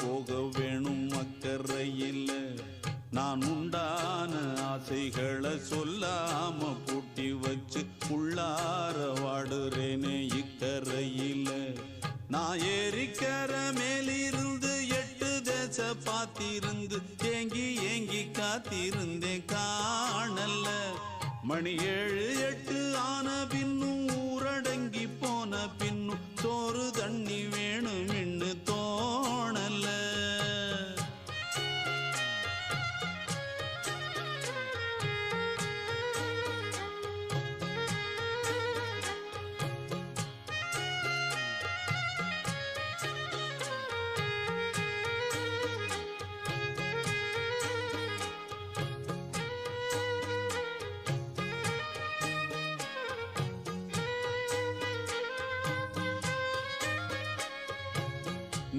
போக வேணும் அக்கறையில். நான் உண்டான ஆசைகளை சொல்லாம பூட்டி வச்சு உள்ளார வாடுறேனே இக்கரையில். நான் ஏரிக்கர மேலிருந்து 8 தேச பார்த்திருந்து ஏங்கி ஏங்கி காத்திருந்தேன் காணல்ல. மணி 7 8 ஆன பின்னும் ஊரடங்கி போன பின்னும் சோறு தண்ணி வேணும் இன்னு தோணல.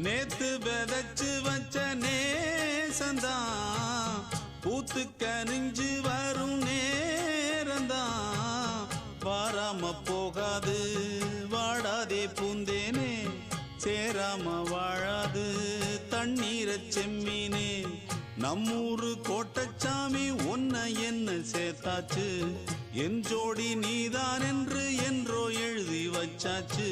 நேத்து விதைச்சு வச்ச நேசந்தான் பூத்து கனிஞ்சு வரும் நேரந்தான். வாராம போகாது வாடாதே பூந்தேனே, சேராம வாழாது தண்ணீரை செம்மீனே. நம்மூரு கோட்டச்சாமி ஒன்ன என்ன சேர்த்தாச்சு, என் ஜோடி நீதான் என்று என்றோ எழுதி வச்சாச்சு.